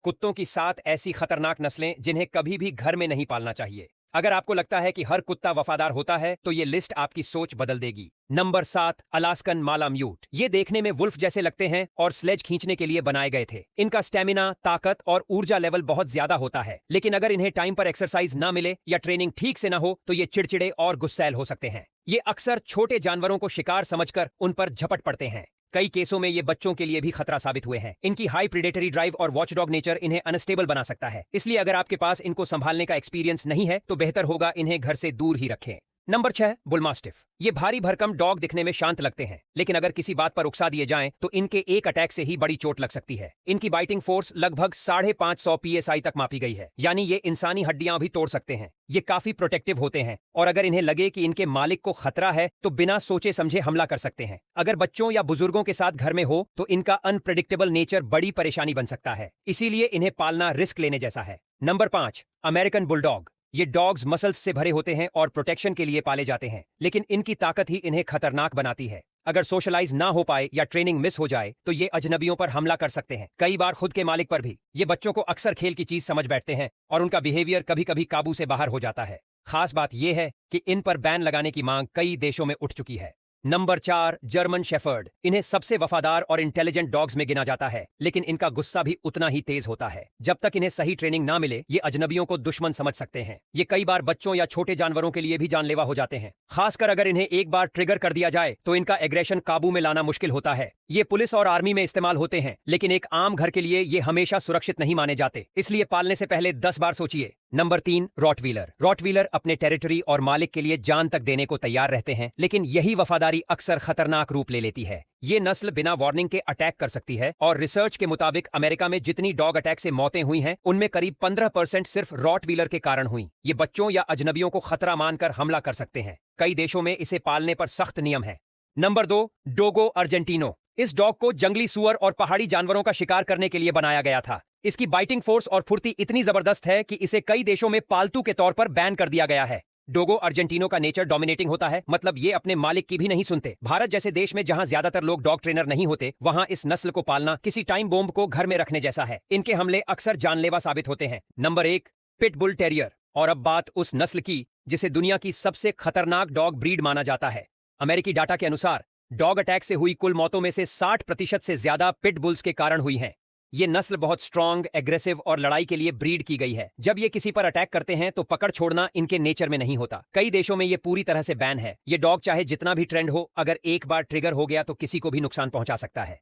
कुत्तों की 7 ऐसी खतरनाक नस्लें जिन्हें कभी भी घर में नहीं पालना चाहिए। अगर आपको लगता है कि हर कुत्ता वफादार होता है तो ये लिस्ट आपकी सोच बदल देगी। Number 7, Alaskan malamute. ये देखने में वुल्फ जैसे लगते हैं और स्लेज खींचने के लिए बनाए गए थे। इनका स्टेमिना, ताकत और ऊर्जा लेवल बहुत ज्यादा होता है, लेकिन अगर इन्हें टाइम पर एक्सरसाइज ना मिले या ट्रेनिंग ठीक से ना हो तो ये चिड़चिड़े और गुस्सैल हो सकते हैं। ये अक्सर छोटे जानवरों को शिकार समझकर उन पर झपट पड़ते हैं। कई केसों में ये बच्चों के लिए भी खतरा साबित हुए हैं। इनकी हाई प्रीडेटरी ड्राइव और वॉचडॉग नेचर इन्हें अनस्टेबल बना सकता है, इसलिए अगर आपके पास इनको संभालने का एक्सपीरियंस नहीं है तो बेहतर होगा इन्हें घर से दूर ही रखें। नंबर 6, बुलमास्टिफ। ये भारी भरकम डॉग दिखने में शांत लगते हैं, लेकिन अगर किसी बात पर उकसा दिए जाएं तो इनके एक अटैक से ही बड़ी चोट लग सकती है। इनकी बाइटिंग फोर्स लगभग 550 PSI तक मापी गई है, यानी ये इंसानी हड्डियां भी तोड़ सकते हैं। ये काफी प्रोटेक्टिव होते हैं और अगर इन्हें लगे कि इनके मालिक को खतरा है तो बिना सोचे समझे हमला कर सकते हैं। अगर बच्चों या बुजुर्गों के साथ घर में हो तो इनका अनप्रेडिक्टेबल नेचर बड़ी परेशानी बन सकता है, इसीलिए इन्हें पालना रिस्क लेने जैसा है। Number 5, American bulldog. ये डॉग्स मसल्स से भरे होते हैं और प्रोटेक्शन के लिए पाले जाते हैं, लेकिन इनकी ताकत ही इन्हें खतरनाक बनाती है। अगर सोशलाइज ना हो पाए या ट्रेनिंग मिस हो जाए तो ये अजनबियों पर हमला कर सकते हैं, कई बार खुद के मालिक पर भी। ये बच्चों को अक्सर खेल की चीज समझ बैठते हैं और उनका बिहेवियर कभी कभी काबू से बाहर हो जाता है। खास बात यह है कि इन पर बैन लगाने की मांग कई देशों में उठ चुकी है। Number 4, German shepherd. इन्हें सबसे वफादार और इंटेलिजेंट डॉग्स में गिना जाता है, लेकिन इनका गुस्सा भी उतना ही तेज होता है। जब तक इन्हें सही ट्रेनिंग ना मिले ये अजनबियों को दुश्मन समझ सकते हैं। ये कई बार बच्चों या छोटे जानवरों के लिए भी जानलेवा हो जाते हैं, खासकर अगर इन्हें एक बार ट्रिगर कर दिया जाए तो इनका एग्रेशन काबू में लाना मुश्किल होता है। ये पुलिस और आर्मी में इस्तेमाल होते हैं, लेकिन एक आम घर के लिए ये हमेशा सुरक्षित नहीं माने जाते, इसलिए पालने से पहले 10 बार सोचिए। Number 3, Rottweiler. रॉटवीलर अपने टेरिटरी और मालिक के लिए जान तक देने को तैयार रहते हैं, लेकिन यही वफादारी अक्सर खतरनाक रूप ले लेती है। ये नस्ल बिना वार्निंग के अटैक कर सकती है और रिसर्च के मुताबिक अमेरिका में जितनी डॉग अटैक से मौतें हुई हैं उनमें करीब 15% सिर्फ रॉटवीलर के कारण हुई। ये बच्चों या अजनबियों को खतरा मानकर हमला कर सकते हैं। कई देशों में इसे पालने पर सख्त नियम है। नंबर 2, डोगो अर्जेंटिनो। इस डॉग को जंगली सुअर और पहाड़ी जानवरों का शिकार करने के लिए बनाया गया था। इसकी बाइटिंग फोर्स और फुर्ती इतनी जबरदस्त है कि इसे कई देशों में पालतू के तौर पर बैन कर दिया गया है। डोगो अर्जेंटिनो का नेचर डोमिनेटिंग होता है, मतलब ये अपने मालिक की भी नहीं सुनते। भारत जैसे देश में जहां ज्यादातर लोग डॉग ट्रेनर नहीं होते, वहां इस नस्ल को पालना किसी टाइम बॉम्ब को घर में रखने जैसा है। इनके हमले अक्सर जानलेवा साबित होते हैं। Number 1, pitbull terrier. और अब बात उस नस्ल की जिसे दुनिया की सबसे खतरनाक डॉग ब्रीड माना जाता है। अमेरिकी डाटा के अनुसार डॉग अटैक से हुई कुल मौतों में से 60% से ज्यादा पिटबुल्स के कारण हुई हैं। ये नस्ल बहुत स्ट्रांग, एग्रेसिव और लड़ाई के लिए ब्रीड की गई है। जब ये किसी पर अटैक करते हैं तो पकड़ छोड़ना इनके नेचर में नहीं होता। कई देशों में ये पूरी तरह से बैन है। ये डॉग चाहे जितना भी ट्रेंड हो, अगर एक बार ट्रिगर हो गया तो किसी को भी नुकसान पहुंचा सकता है।